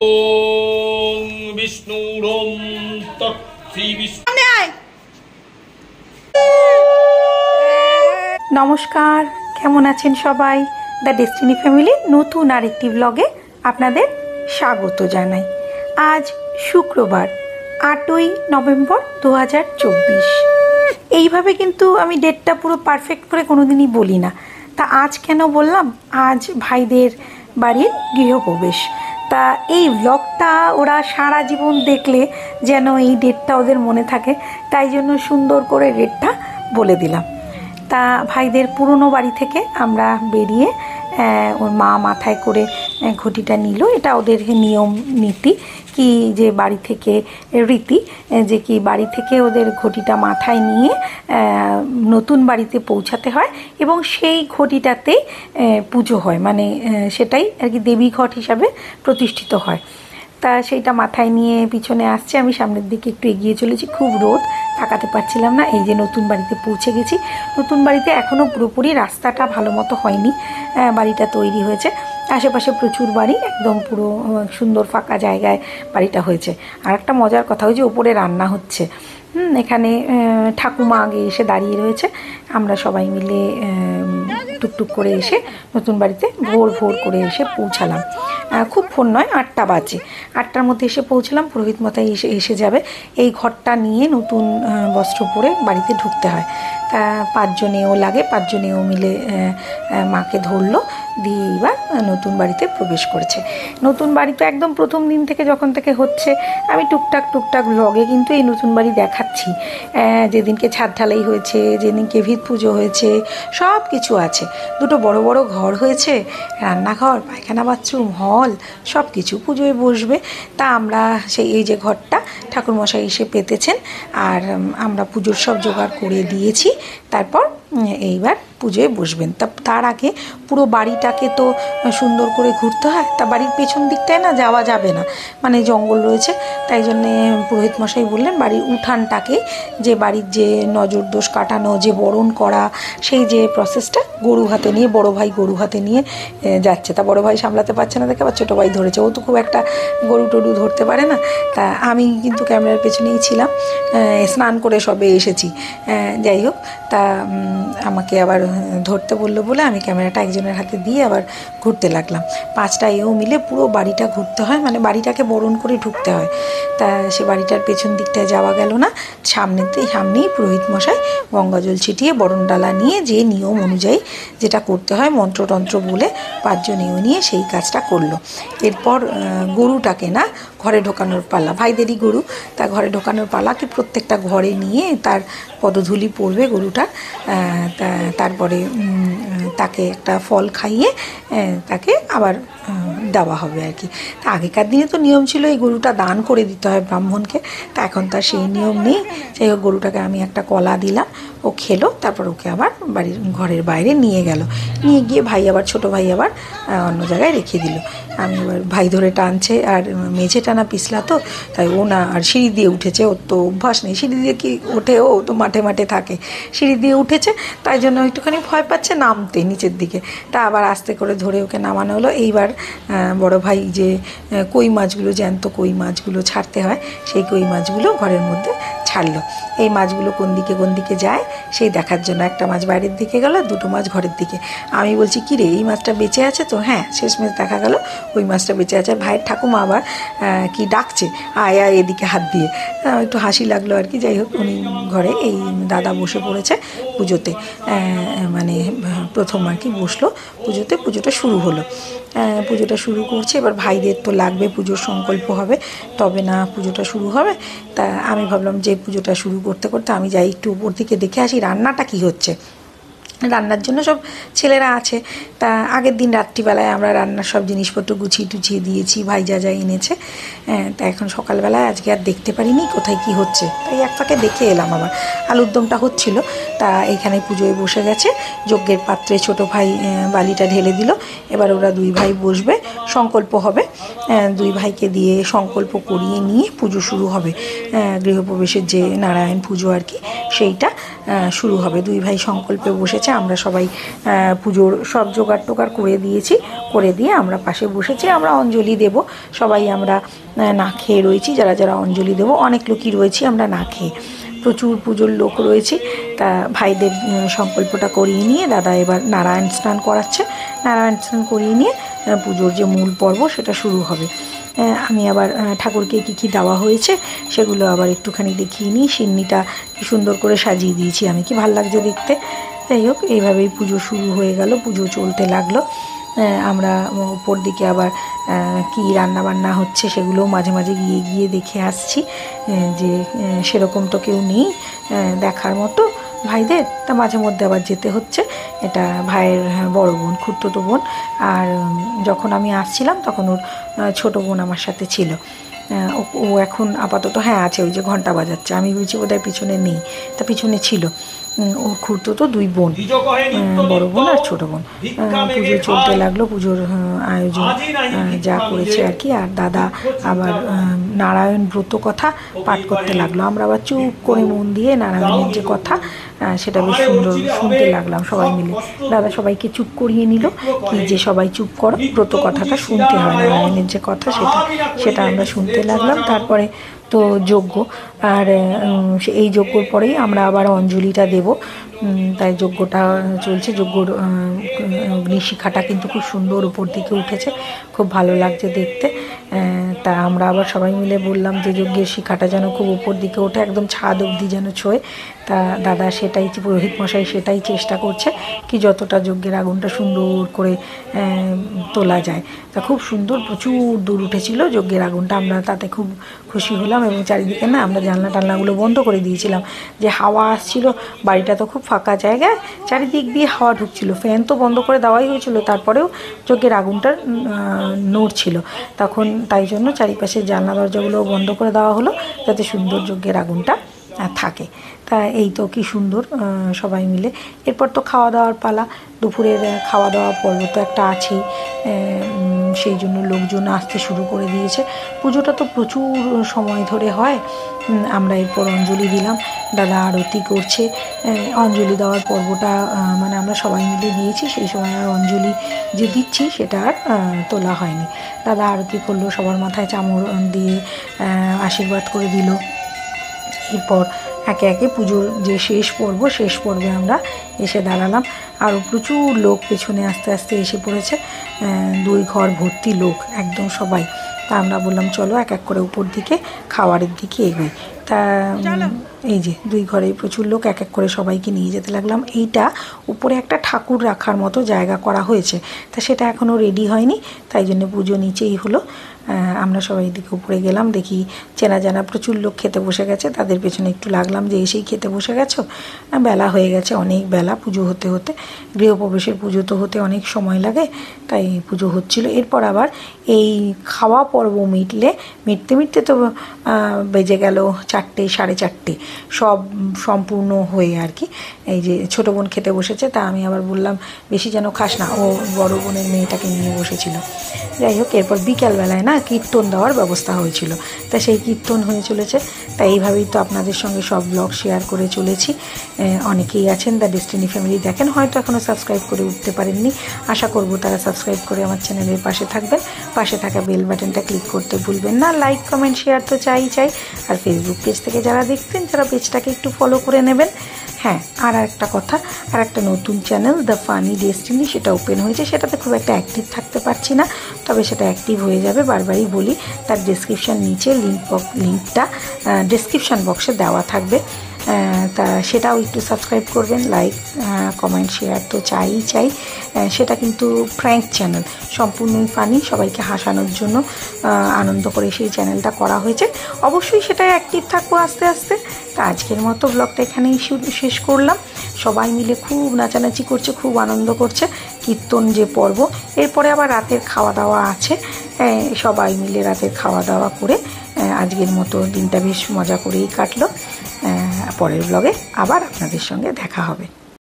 ওম বিষ্ণুরোম তৎশ্রী বিষ্ণু। নমস্কার, কেমন আছেন সবাই? দ্য ডেস্টিনি ফ্যামিলির নতুন আরেকটি ব্লগে আপনাদের স্বাগত জানাই। আজ শুক্রবার 8ই নভেম্বর 2024। এইভাবে কিন্তু আমি ডেটটা পুরো পারফেক্ট করে কোনোদিনই বলি না। তা আজ কেন বললাম? আজ ভাইদের বাড়ির গৃহপ্রবেশ। তা এই ব্লগটা ওরা সারা জীবন দেখলে যেন এই ডেটটা ওদের মনে থাকে, তাই জন্য সুন্দর করে ডেটটা বলে দিলাম। তা ভাইদের পুরনো বাড়ি থেকে আমরা বেরিয়ে ওর মা মাথায় করে ঘটিটা নিল। এটা ওদের নিয়ম নীতি, কি যে বাড়ি থেকে রীতি, যে কি বাড়ি থেকে ওদের ঘটিটা মাথায় নিয়ে নতুন বাড়িতে পৌঁছাতে হয় এবং সেই ঘটিটাতেই পুজো হয়, মানে সেটাই আর কি দেবী ঘট হিসাবে প্রতিষ্ঠিত হয়। তা সেইটা মাথায় নিয়ে পিছনে আসছে, আমি সামনের দিকে একটু এগিয়ে চলেছি। খুব রোদ, তাকাতে পারছিলাম না। এই যে নতুন বাড়িতে পৌঁছে গেছি। নতুন বাড়িতে এখনও পুরোপুরি রাস্তাটা ভালো মতো হয়নি, বাড়িটা তৈরি হয়েছে। আশেপাশে প্রচুর বাড়ি, একদম পুরো সুন্দর ফাঁকা জায়গায় বাড়িটা হয়েছে। আর একটা মজার কথা, ওই যে ওপরে রান্না হচ্ছে, এখানে ঠাকুমা আগে এসে দাঁড়িয়ে রয়েছে। আমরা সবাই মিলে টুকটুক করে এসে নতুন বাড়িতে ভোর ভোর করে এসে পৌঁছালাম। খুব ফোন নয়, 8টা বাজে। 8টার মধ্যে এসে পৌঁছলাম। পুরোহিত মশাই এসে যাবে। এই ঘরটা নিয়ে নতুন বস্ত্র পরে বাড়িতে ঢুকতে হয়। তা 5 জনেও লাগে, 5 জনেও মিলে মাকে ধরলো, দিয়ে এবার নতুন বাড়িতে প্রবেশ করেছে। নতুন বাড়ি তো একদম প্রথম দিন থেকে যখন থেকে হচ্ছে, আমি টুকটাক ব্লগে কিন্তু এই নতুন বাড়ি দেখাচ্ছি। যেদিনকে ছাদ ঢালাই হয়েছে, যেদিনকে ভিত পুজো হয়েছে, সব কিছু আছে। দুটো বড় বড় ঘর হয়েছে, রান্নাঘর, পায়খানা, বাথরুম, হল, সব কিছু। পুজোয় বসবে। তা আমরা এই যে ঘরটা ঠাকুরমশাই এসে পেতেছেন, আর আমরা পুজোর সব জোগাড় করে দিয়েছি। তারপর এইবার পুজোয় বসবেন। তার আগে পুরো বাড়িটাকে তো সুন্দর করে ঘুরতে হয়। তা বাড়ির পেছন দিকটায় না যাওয়া যাবে না, মানে জঙ্গল রয়েছে। তাই জন্যে পুরোহিত মশাই বললেন বাড়ির উঠানটাকে, যে বাড়ির যে নজর দোষ কাটানো, যে বরণ করা, সেই যে প্রসেসটা গরু হাতে নিয়ে, বড় ভাই গরু হাতে নিয়ে যাচ্ছে। তা বড় ভাই সামলাতে পারছে না দেখে আবার ছোটো ভাই ধরেছে। ও তো খুব একটা গরু টরু ধরতে পারে না। তা আমি কিন্তু ক্যামেরার পেছনেই ছিলাম, স্নান করে সবে এসেছি। যাই হোক, তা আমাকে আবার ধরতে বললো বলে আমি ক্যামেরাটা একজনের হাতে দিয়ে আবার ঘুরতে লাগলাম। 5টা এও মিলে পুরো বাড়িটা ঘুরতে হয়, মানে বাড়িটাকে বরণ করে ঢুকতে হয়। তা সে বাড়িটার পেছন দিকটায় যাওয়া গেল না। সামনেই পুরোহিত মশাই গঙ্গাজল ছিটিয়ে বরণ ডালা নিয়ে যে নিয়ম অনুযায়ী যেটা করতে হয় মন্ত্রতন্ত্র বলে 5 জনেও নিয়ে সেই কাজটা করলো। এরপর গরুটাকে না ঘরে ঢোকানোর পালা, ভাইদেরই গরু। তা ঘরে ঢোকানোর পালা, কি প্রত্যেকটা ঘরে নিয়ে তার পদধূলি পড়বে গরুটার। তারপরে তাকে একটা ফল খাইয়ে তাকে আবার দেওয়া হবে আর কি। তা আগেকার দিনে তো নিয়ম ছিল এই গরুটা দান করে দিতে হয় ব্রাহ্মণকে। তা এখন তার সেই নিয়ম নেই। যাই হোক, গরুটাকে আমি একটা কলা দিলাম, ও খেলো। তারপর ওকে আবার বাড়ির ঘরের বাইরে নিয়ে গিয়ে ভাই আবার ছোটো ভাই আবার অন্য জায়গায় রেখে দিল। আমি এবার ভাই ধরে টানছে, আর মেঝে টানা পিছলা তো, তাই ও না আর সিঁড়ি দিয়ে উঠেছে। ওর তো অভ্যাস নেই সিঁড়ি দিয়ে, কি ওঠে, ও তো মাঠে থাকে, সিঁড়ি দিয়ে উঠেছে। তাই জন্য একটুখানি ভয় পাচ্ছে নামতে নিচের দিকে। তা আবার আস্তে করে ধরে ওকে নামানো হলো। এইবার বড় ভাই যে কই মাছগুলো, জ্যান্ত কই মাছগুলো ছাড়তে হয়, সেই কই মাছগুলো ঘরের মধ্যে ছাড়লো। এই মাছগুলো কোন দিকে যায় সেই দেখার জন্য একটা মাছ বাইরের দিকে গেল, 2টো মাছ ঘরের দিকে। আমি বলছি, কী রে, এই মাছটা বেঁচে আছে তো? হ্যাঁ, শেষমেশ দেখা গেল ওই মাছটা বেঁচে আছে। ভাইয়ের ঠাকুমা আবার কি ডাকছে, আয় এদিকে হাত দিয়ে। একটু হাসি লাগলো আর কি। যাই হোক, উনি ঘরে এই দাদা বসে পড়েছে পুজোতে, মানে প্রথম আর কি বসলো পুজোতে। পুজোটা শুরু হলো, পুজোটা শুরু করছে। এবার ভাইদের তো লাগবে, পুজোর সংকল্প হবে, তবে না পুজোটা শুরু হবে। তা আমি ভাবলাম যে পুজোটা শুরু করতে করতে আমি যাই একটু উপর দিকে দেখে আসি রান্নাটা কি হচ্ছে। রান্নার জন্য সব ছেলেরা আছে। তা আগের দিন রাত্রিবেলায় আমরা রান্নার সব জিনিসপত্র গুছিয়ে টুছিয়ে দিয়েছি, ভাই যা এনেছে। তা এখন সকালবেলায় আজকে আর দেখতে পারিনি কোথায় কি হচ্ছে, তাই এক ফাঁকে দেখে এলাম। আবার আলুর দমটা হচ্ছিল। তা এইখানে পুজোয় বসে গেছে, যজ্ঞের পাত্রে ছোট ভাই বালিটা ঢেলে দিল। এবার ওরা 2 ভাই বসবে, সংকল্প হবে। 2 ভাইকে দিয়ে সংকল্প করিয়ে নিয়ে পুজো শুরু হবে। গৃহপ্রবেশের যে নারায়ণ পুজো আর কি, সেইটা শুরু হবে। দুই ভাই সংকল্পে বসেছে, আমরা সবাই পুজোর সব জোগাড় টোগাড় করে দিয়েছি, করে দিয়ে আমরা পাশে বসেছি। আমরা অঞ্জলি দেব, সবাই আমরা না খেয়ে রয়েছি, যারা যারা অঞ্জলি দেব অনেক লোকই রয়েছি আমরা না খেয়ে, প্রচুর পুজোর লোক রয়েছি। তা ভাইদের সংকল্পটা করিয়ে নিয়ে দাদা এবার নারায়ণ স্নান করাচ্ছে, নারায়ণ স্নান করিয়ে নিয়ে পুজোর যে মূল পর্ব সেটা শুরু হবে। আমি আবার ঠাকুরকে কী কী দেওয়া হয়েছে সেগুলো আবার একটুখানি দেখিয়ে নিই। সিন্নিটা কি সুন্দর করে সাজিয়ে দিয়েছি আমি, কি ভালো লাগছে দেখতে। যাই হোক, এইভাবেই পুজো শুরু হয়ে গেল, পুজো চলতে লাগলো। আমরা উপর দিকে আবার কি রান্না বান্না হচ্ছে সেগুলোও মাঝে মাঝে গিয়ে গিয়ে দেখে আসছি, যে সেরকম তো কেউ নেই দেখার মতো ভাইদের, তা মাঝে মধ্যে আবার যেতে হচ্ছে। এটা ভাইয়ের বড় বোন, খুড়তুতো বোন। আর যখন আমি আসছিলাম তখন ওর ছোটো বোন আমার সাথে ছিল। ও এখন আপাতত আছে, ওই যে ঘন্টা বাজাচ্ছে, আমি বুঝছি বোধহয় পিছনে নেই, তা পিছনে ছিল। ও খুড়তুতো দুই বোন, বড় বোন আর ছোটো বোন। পুজো চলতে লাগলো, পুজোর আয়োজন যা করেছে আর কি। আর দাদা আবার নারায়ণ ব্রত কথা পাঠ করতে লাগলো। আমরা আবার চুপ করে মন দিয়ে নারায়ণের যে কথা সেটা বেশ সুন্দর শুনতে লাগলাম সবাই মিলে। দাদা সবাইকে চুপ করিয়ে নিল, কি যে সবাই চুপ করো, ব্রত কথাটা শুনতে হয়, নারায়ণের যে কথা সেটা আমরা শুনতে লাগলাম। তারপরে তো যজ্ঞ, আর এই যজ্ঞর পরেই আমরা আবার অঞ্জলিটা দেব। তাই যজ্ঞটা চলছে। যজ্ঞর অগ্নিশিখাটা কিন্তু খুব সুন্দর উপর দিকে উঠেছে, খুব ভালো লাগছে দেখতে। তা আমরা আবার সবাই মিলে বললাম যে যজ্ঞের শিখাটা যেন খুব উপর দিকে ওঠে, একদম ছাদ অবধি যেন ছোঁয়। তা দাদা সেটাই, পুরোহিত মশাই সেটাই চেষ্টা করছে, কি যতটা যজ্ঞের আগুনটা সুন্দর করে তোলা যায়। তা খুব সুন্দর, প্রচুর দূর উঠেছিল যজ্ঞের আগুনটা, আমরা তাতে খুব খুশি হলাম। এবং চারিদিকে না আমরা জানলা টানলাগুলো বন্ধ করে দিয়েছিলাম, যে হাওয়া আসছিল, বাড়িটা তো খুব ফাঁকা জায়গায়, চারিদিক দিয়ে হাওয়া ঢুকছিল, ফ্যান তো বন্ধ করে দেওয়াই হয়েছিল, তারপরেও যজ্ঞের আগুনটা নড়ছিল তখন, তাই জন্য চারিপাশের জানলা দরজাগুলো বন্ধ করে দেওয়া হলো, যাতে সুন্দর যজ্ঞের আগুনটা থাকে। তা এই তো কি সুন্দর সবাই মিলে। এরপর তো খাওয়া দাওয়ার পালা, দুপুরের খাওয়া দাওয়া পর্ব তো একটা আছেই, সেই জন্য লোকজন আসতে শুরু করে দিয়েছে। পুজোটা তো প্রচুর সময় ধরে হয়। আমরা এরপর অঞ্জলি দিলাম, দাদা আরতি করছে। অঞ্জলি দেওয়ার পর্বটা মানে আমরা সবাই মিলে দিয়েছি, সেই সময় আর অঞ্জলি যে দিচ্ছি সেটা আর তোলা হয়নি। দাদা আরতি করলো, সবার মাথায় চামড় দিয়ে আশীর্বাদ করে দিল। এরপর একে একে পুজোর যে শেষ পর্বে আমরা এসে দাঁড়ালাম। আরও প্রচুর লোক পেছনে আস্তে আস্তে এসে পড়েছে, দুই ঘর ভর্তি লোক একদম সবাই। তা আমরা বললাম চলো এক এক করে উপর দিকে খাবারের দিকে এগোই। তা এই যে দুই ঘরে প্রচুর লোক, এক এক করে সবাইকে নিয়ে যেতে লাগলাম। এইটা উপরে একটা ঠাকুর রাখার মতো জায়গা করা হয়েছে, তা সেটা এখনও রেডি হয়নি, তাই জন্য পুজো নিচেই হলো। আমরা সবাই এদিকে উপরে গেলাম, দেখি চেনা জানা প্রচুর লোক খেতে বসে গেছে, তাদের পেছনে একটু লাগলাম যে এসেই খেতে বসে গেছো। বেলা হয়ে গেছে, অনেক বেলা, পুজো হতে হতে, গৃহপ্রবেশের পুজো তো হতে অনেক সময় লাগে, তাই পুজো হচ্ছিল। এরপর আবার এই খাওয়া পর্ব মিটতে তো বেজে গেল 4টে, 4:30, সব সম্পূর্ণ হয়ে আর কি। এই যে ছোটো বোন খেতে বসেছে, তা আমি আবার বললাম বেশি যেন খাস না, ও বড় বোনের মেয়েটাকে নিয়ে বসেছিল। যাই হোক, এরপর বিকালবেলায় না কীর্তন দেওয়ার ব্যবস্থা হয়েছিল, তা সেই কীর্তন হয়ে চলেছে। তাই এইভাবেই তো আপনাদের সঙ্গে সব ব্লগ শেয়ার করে চলেছি। অনেকেই আছেন দ্য ডেস্টিনি ফ্যামিলি দেখেন, হয়তো এখনও সাবস্ক্রাইব করে উঠতে পারেননি, আশা করব তারা সাবস্ক্রাইব করে আমার চ্যানেলের পাশে থাকবেন। পাশে থাকা বেল বাটনটা ক্লিক করতে ভুলবেন না। লাইক কমেন্ট শেয়ার তো চাই। আর ফেসবুক পেজ থেকে যারা দেখতেন, যারা পেজটাকে একটু ফলো করে নেবেন। হ্যাঁ, আর একটা কথা, আর একটা নতুন চ্যানেল দ্য ফানি ডেস্টিনি সেটা ওপেন হয়েছে, সেটাতে খুব একটা অ্যাক্টিভ থাকতে পারছি না, তবে সেটা অ্যাক্টিভ হয়ে যাবে, বারবারই বলি। তার ডেসক্রিপশান নিচে লিঙ্কটা ডেসক্রিপশান বক্সে দেওয়া থাকবে, তা সেটাও একটু সাবস্ক্রাইব করবেন। লাইক কমেন্ট শেয়ার তো চাই। সেটা কিন্তু প্র্যাঙ্ক চ্যানেল, সম্পূর্ণই ফানি, সবাইকে হাসানোর জন্য আনন্দ করে সেই চ্যানেলটা করা হয়েছে। অবশ্যই সেটাই অ্যাক্টিভ থাকবো আস্তে আস্তে। তা আজকের মতো ব্লগটা এখানেই শেষ করলাম। সবাই মিলে খুব নাচানাচি করছে, খুব আনন্দ করছে। কীর্তন যে পর্ব, এরপরে আবার রাতের খাওয়া দাওয়া আছে, সবাই মিলে রাতের খাওয়া দাওয়া করে আজকের মতো দিনটা বেশ মজা করেই কাটলো। পরের ব্লগে আবার আপনাদের সঙ্গে দেখা হবে।